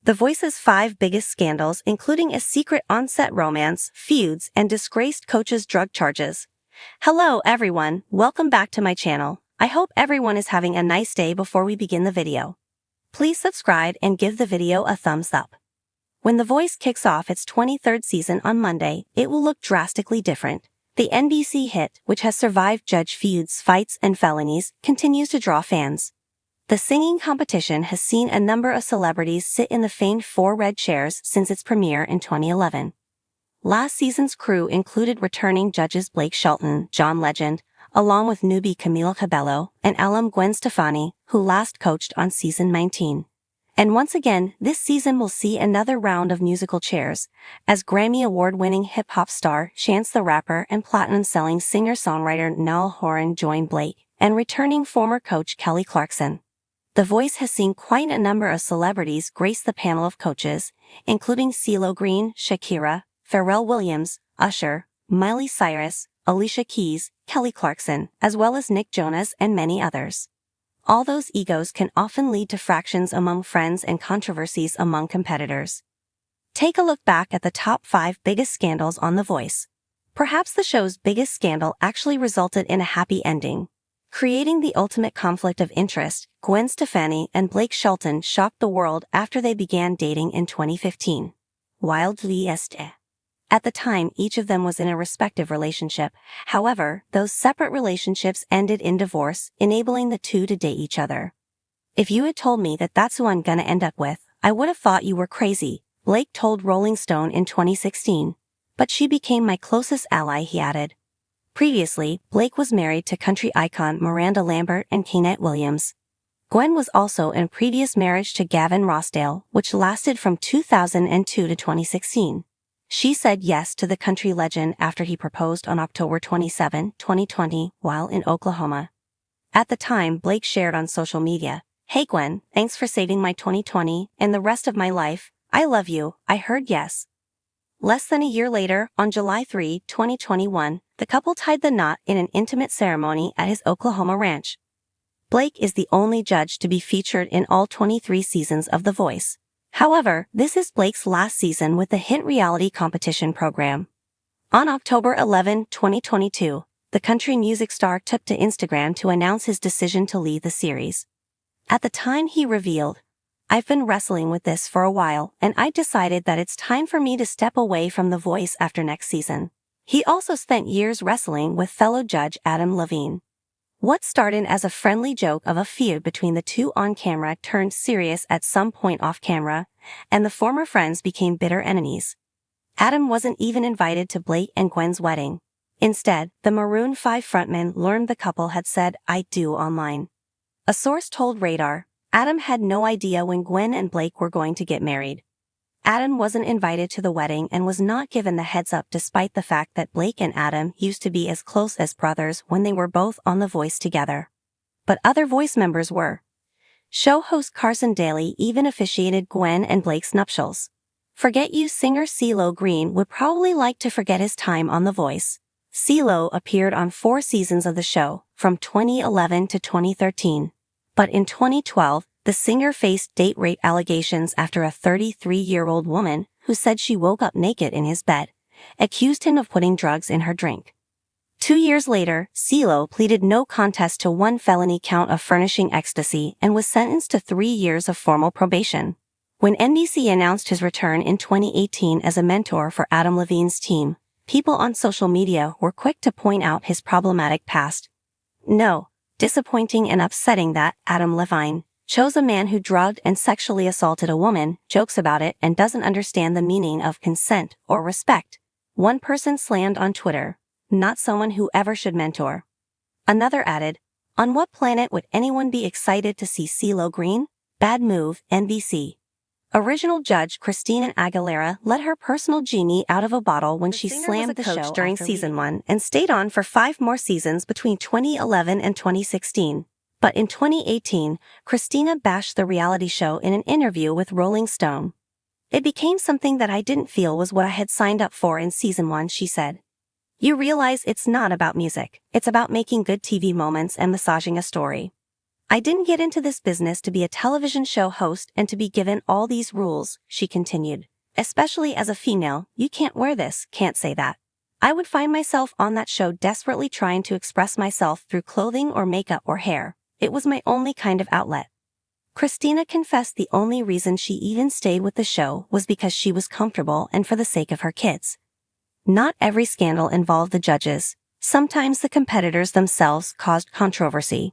The Voice's 5 biggest scandals, including a secret on-set romance, feuds, and disgraced coaches' drug charges. Hello everyone, welcome back to my channel. I hope everyone is having a nice day. Before we begin the video, please subscribe and give the video a thumbs up. When The Voice kicks off its 23rd season on Monday, it will look drastically different. The NBC hit, which has survived judge feuds, fights, and felonies, continues to draw fans. The singing competition has seen a number of celebrities sit in the famed 4 red chairs since its premiere in 2011. Last season's crew included returning judges Blake Shelton, John Legend, along with newbie Camila Cabello, and alum Gwen Stefani, who last coached on season 19. And once again, this season will see another round of musical chairs, as Grammy Award-winning hip-hop star Chance the Rapper and platinum-selling singer-songwriter Niall Horan join Blake, and returning former coach Kelly Clarkson. The Voice has seen quite a number of celebrities grace the panel of coaches, including CeeLo Green, Shakira, Pharrell Williams, Usher, Miley Cyrus, Alicia Keys, Kelly Clarkson, as well as Nick Jonas and many others. All those egos can often lead to fractions among friends and controversies among competitors. Take a look back at the top 5 biggest scandals on The Voice. Perhaps the show's biggest scandal actually resulted in a happy ending. Creating the ultimate conflict of interest, Gwen Stefani and Blake Shelton shocked the world after they began dating in 2015. Wildly este. At the time, each of them was in a respective relationship. However, those separate relationships ended in divorce, enabling the two to date each other. If you had told me that that's who I'm gonna end up with, I would have thought you were crazy, Blake told Rolling Stone in 2016. But she became my closest ally, he added. Previously, Blake was married to country icon Miranda Lambert and Keenet Williams. Gwen was also in a previous marriage to Gavin Rossdale, which lasted from 2002 to 2016. She said yes to the country legend after he proposed on October 27, 2020, while in Oklahoma. At the time, Blake shared on social media, "Hey Gwen, thanks for saving my 2020 and the rest of my life. I love you, I heard yes." Less than a year later, on July 3, 2021, the couple tied the knot in an intimate ceremony at his Oklahoma ranch. Blake is the only judge to be featured in all 23 seasons of The Voice. However, this is Blake's last season with the hit reality competition program. On October 11, 2022, the country music star took to Instagram to announce his decision to leave the series. At the time he revealed, "I've been wrestling with this for a while, and I decided that it's time for me to step away from The Voice after next season." He also spent years wrestling with fellow judge Adam Levine. What started as a friendly joke of a feud between the two on camera turned serious at some point off camera, and the former friends became bitter enemies. Adam wasn't even invited to Blake and Gwen's wedding. Instead, the Maroon 5 frontman learned the couple had said "I do" online. A source told Radar, Adam had no idea when Gwen and Blake were going to get married. Adam wasn't invited to the wedding and was not given the heads up despite the fact that Blake and Adam used to be as close as brothers when they were both on The Voice together. But other Voice members were. Show host Carson Daly even officiated Gwen and Blake's nuptials. Forget You singer CeeLo Green would probably like to forget his time on The Voice. CeeLo appeared on 4 seasons of the show, from 2011 to 2013. But in 2012, the singer faced date rape allegations after a 33-year-old woman, who said she woke up naked in his bed, accused him of putting drugs in her drink. 2 years later, CeeLo pleaded no contest to 1 felony count of furnishing ecstasy and was sentenced to 3 years of formal probation. When NBC announced his return in 2018 as a mentor for Adam Levine's team, people on social media were quick to point out his problematic past. No, disappointing and upsetting that Adam Levine chose a man who drugged and sexually assaulted a woman, jokes about it, and doesn't understand the meaning of consent or respect. One person slammed on Twitter, "Not someone who ever should mentor." Another added, "On what planet would anyone be excited to see CeeLo Green? Bad move, NBC." Original judge Christina Aguilera let her personal genie out of a bottle when she slammed the show during season 1 and stayed on for 5 more seasons between 2011 and 2016. But in 2018, Christina bashed the reality show in an interview with Rolling Stone. "It became something that I didn't feel was what I had signed up for in season 1, she said. "You realize it's not about music, it's about making good TV moments and massaging a story." "I didn't get into this business to be a television show host and to be given all these rules," she continued. "Especially as a female, you can't wear this, can't say that. I would find myself on that show desperately trying to express myself through clothing or makeup or hair. It was my only kind of outlet." Christina confessed the only reason she even stayed with the show was because she was comfortable and for the sake of her kids. Not every scandal involved the judges. Sometimes the competitors themselves caused controversy.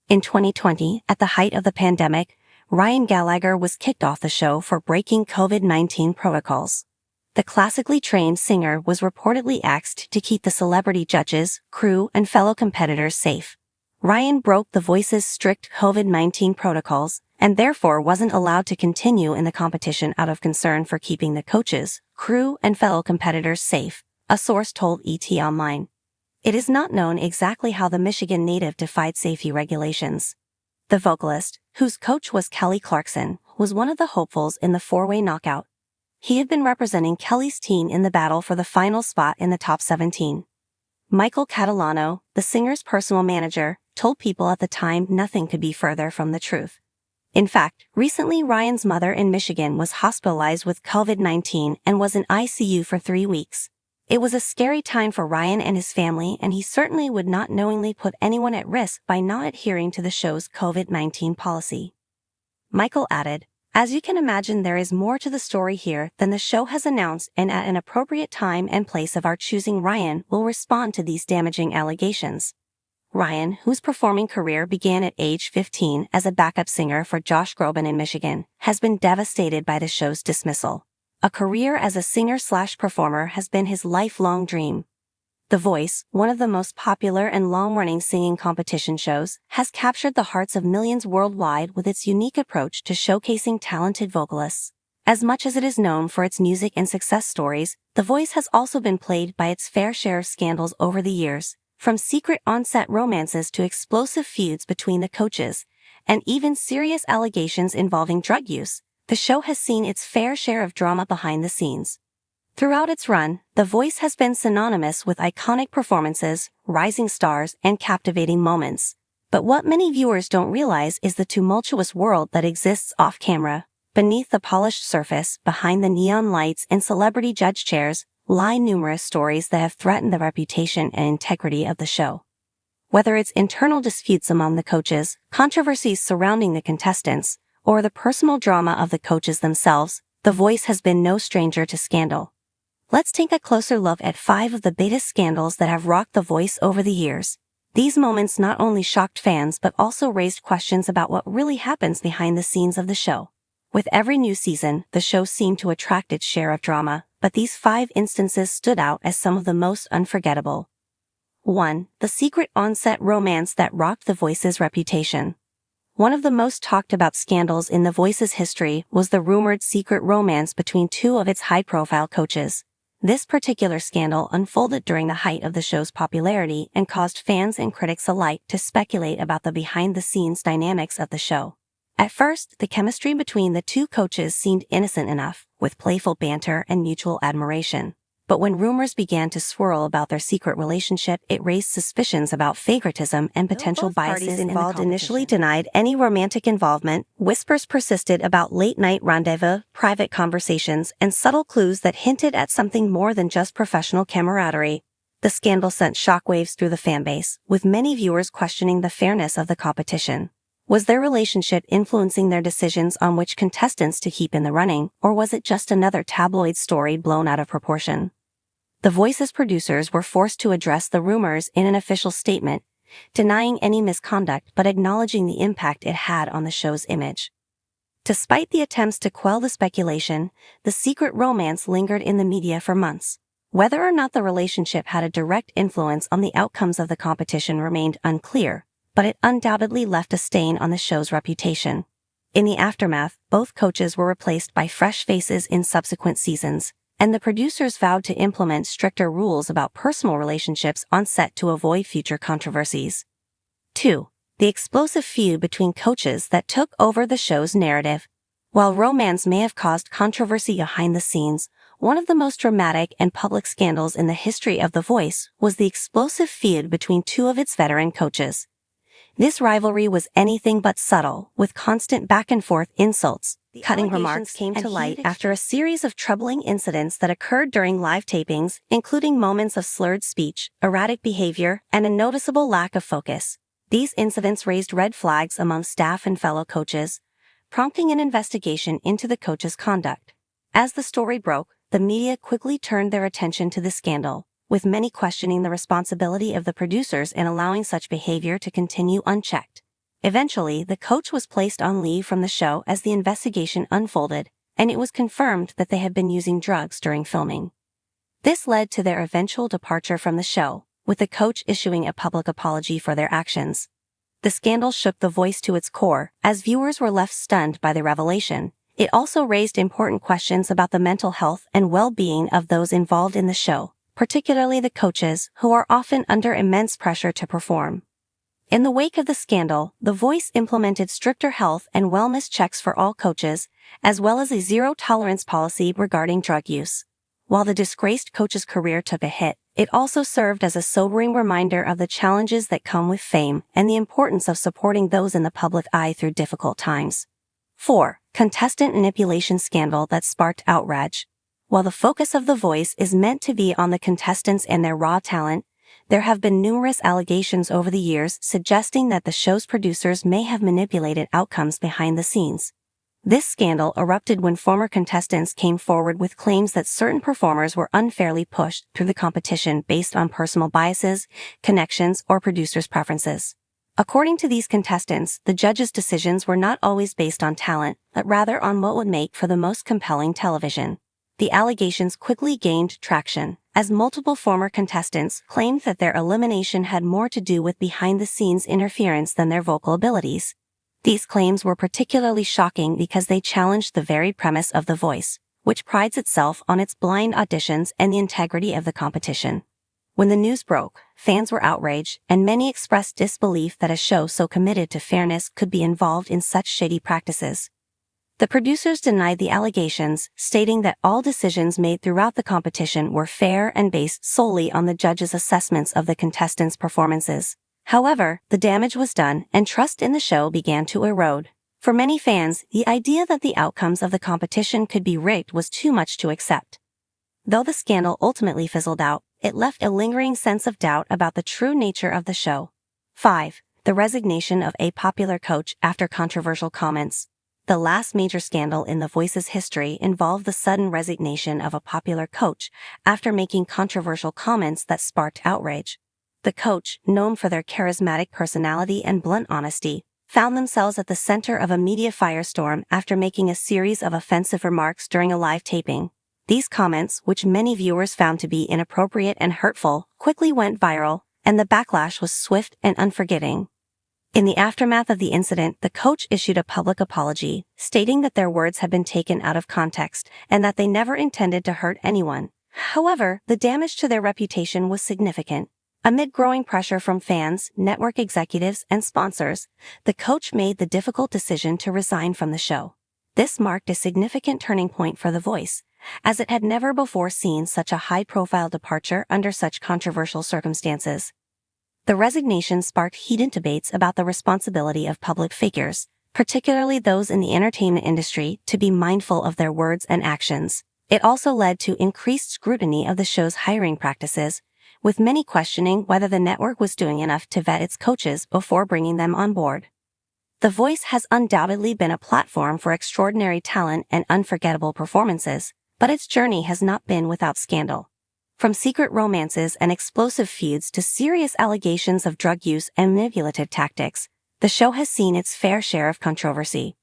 In 2020, at the height of the pandemic, Ryan Gallagher was kicked off the show for breaking COVID-19 protocols. The classically trained singer was reportedly asked to keep the celebrity judges, crew, and fellow competitors safe. Ryan broke The Voice's strict COVID-19 protocols, and therefore wasn't allowed to continue in the competition out of concern for keeping the coaches, crew, and fellow competitors safe, a source told ET Online. It is not known exactly how the Michigan native defied safety regulations. The vocalist, whose coach was Kelly Clarkson, was one of the hopefuls in the four-way knockout. He had been representing Kelly's team in the battle for the final spot in the top 17. Michael Catalano, the singer's personal manager, told People at the time nothing could be further from the truth. In fact, recently Ryan's mother in Michigan was hospitalized with COVID-19 and was in ICU for 3 weeks. It was a scary time for Ryan and his family, and he certainly would not knowingly put anyone at risk by not adhering to the show's COVID-19 policy. Michael added, "As you can imagine, there is more to the story here than the show has announced, and at an appropriate time and place of our choosing, Ryan will respond to these damaging allegations." Ryan, whose performing career began at age 15 as a backup singer for Josh Groban in Michigan, has been devastated by the show's dismissal. A career as a singer/performer has been his lifelong dream. The Voice, one of the most popular and long-running singing competition shows, has captured the hearts of millions worldwide with its unique approach to showcasing talented vocalists. As much as it is known for its music and success stories, The Voice has also been plagued by its fair share of scandals over the years, from secret on-set romances to explosive feuds between the coaches, and even serious allegations involving drug use. The show has seen its fair share of drama behind the scenes. Throughout its run, The Voice has been synonymous with iconic performances, rising stars, and captivating moments. But what many viewers don't realize is the tumultuous world that exists off-camera. Beneath the polished surface, behind the neon lights and celebrity judge chairs, lie numerous stories that have threatened the reputation and integrity of the show. Whether it's internal disputes among the coaches, controversies surrounding the contestants, or the personal drama of the coaches themselves, The Voice has been no stranger to scandal. Let's take a closer look at 5 of the biggest scandals that have rocked The Voice over the years. These moments not only shocked fans but also raised questions about what really happens behind the scenes of the show. With every new season, the show seemed to attract its share of drama, but these 5 instances stood out as some of the most unforgettable. 1. The secret on-set romance that rocked The Voice's reputation. One of the most talked about scandals in The Voice's history was the rumored secret romance between 2 of its high-profile coaches. This particular scandal unfolded during the height of the show's popularity and caused fans and critics alike to speculate about the behind-the-scenes dynamics of the show. At first, the chemistry between the 2 coaches seemed innocent enough, with playful banter and mutual admiration. But when rumors began to swirl about their secret relationship, it raised suspicions about favoritism and potential biases involved. Initially denied any romantic involvement, whispers persisted about late-night rendezvous, private conversations, and subtle clues that hinted at something more than just professional camaraderie. The scandal sent shockwaves through the fanbase, with many viewers questioning the fairness of the competition. Was their relationship influencing their decisions on which contestants to keep in the running, or was it just another tabloid story blown out of proportion? The Voice's producers were forced to address the rumors in an official statement, denying any misconduct but acknowledging the impact it had on the show's image. Despite the attempts to quell the speculation, the secret romance lingered in the media for months. Whether or not the relationship had a direct influence on the outcomes of the competition remained unclear, but it undoubtedly left a stain on the show's reputation. In the aftermath, both coaches were replaced by fresh faces in subsequent seasons, and the producers vowed to implement stricter rules about personal relationships on set to avoid future controversies. 2. The explosive feud between coaches that took over the show's narrative. While romance may have caused controversy behind the scenes, one of the most dramatic and public scandals in the history of The Voice was the explosive feud between 2 of its veteran coaches. This rivalry was anything but subtle, with constant back-and-forth insults. Cutting remarks came to light after a series of troubling incidents that occurred during live tapings, including moments of slurred speech, erratic behavior, and a noticeable lack of focus. These incidents raised red flags among staff and fellow coaches, prompting an investigation into the coach's conduct. As the story broke, the media quickly turned their attention to the scandal, with many questioning the responsibility of the producers in allowing such behavior to continue unchecked. Eventually, the coach was placed on leave from the show as the investigation unfolded, and it was confirmed that they had been using drugs during filming. This led to their eventual departure from the show, with the coach issuing a public apology for their actions. The scandal shook The Voice to its core, as viewers were left stunned by the revelation. It also raised important questions about the mental health and well-being of those involved in the show, particularly the coaches, who are often under immense pressure to perform. In the wake of the scandal, The Voice implemented stricter health and wellness checks for all coaches, as well as a zero-tolerance policy regarding drug use. While the disgraced coach's career took a hit, it also served as a sobering reminder of the challenges that come with fame and the importance of supporting those in the public eye through difficult times. 4. Contestant manipulation scandal that sparked outrage. While the focus of The Voice is meant to be on the contestants and their raw talent, there have been numerous allegations over the years suggesting that the show's producers may have manipulated outcomes behind the scenes. This scandal erupted when former contestants came forward with claims that certain performers were unfairly pushed through the competition based on personal biases, connections, or producers' preferences. According to these contestants, the judges' decisions were not always based on talent, but rather on what would make for the most compelling television. The allegations quickly gained traction, as multiple former contestants claimed that their elimination had more to do with behind-the-scenes interference than their vocal abilities. These claims were particularly shocking because they challenged the very premise of The Voice, which prides itself on its blind auditions and the integrity of the competition. When the news broke, fans were outraged, and many expressed disbelief that a show so committed to fairness could be involved in such shady practices. The producers denied the allegations, stating that all decisions made throughout the competition were fair and based solely on the judges' assessments of the contestants' performances. However, the damage was done, and trust in the show began to erode. For many fans, the idea that the outcomes of the competition could be rigged was too much to accept. Though the scandal ultimately fizzled out, it left a lingering sense of doubt about the true nature of the show. 5. The resignation of a popular coach after controversial comments. The last major scandal in The Voice's history involved the sudden resignation of a popular coach after making controversial comments that sparked outrage. The coach, known for their charismatic personality and blunt honesty, found themselves at the center of a media firestorm after making a series of offensive remarks during a live taping. These comments, which many viewers found to be inappropriate and hurtful, quickly went viral, and the backlash was swift and unforgiving. In the aftermath of the incident, the coach issued a public apology, stating that their words had been taken out of context and that they never intended to hurt anyone. However, the damage to their reputation was significant. Amid growing pressure from fans, network executives, and sponsors, the coach made the difficult decision to resign from the show. This marked a significant turning point for The Voice, as it had never before seen such a high-profile departure under such controversial circumstances. The resignation sparked heated debates about the responsibility of public figures, particularly those in the entertainment industry, to be mindful of their words and actions. It also led to increased scrutiny of the show's hiring practices, with many questioning whether the network was doing enough to vet its coaches before bringing them on board. The Voice has undoubtedly been a platform for extraordinary talent and unforgettable performances, but its journey has not been without scandal. From secret romances and explosive feuds to serious allegations of drug use and manipulative tactics, the show has seen its fair share of controversy.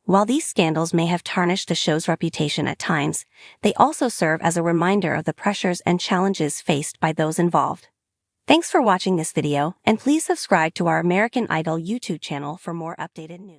While these scandals may have tarnished the show's reputation at times, they also serve as a reminder of the pressures and challenges faced by those involved. Thanks for watching this video, and please subscribe to our American Idol YouTube channel for more updated news.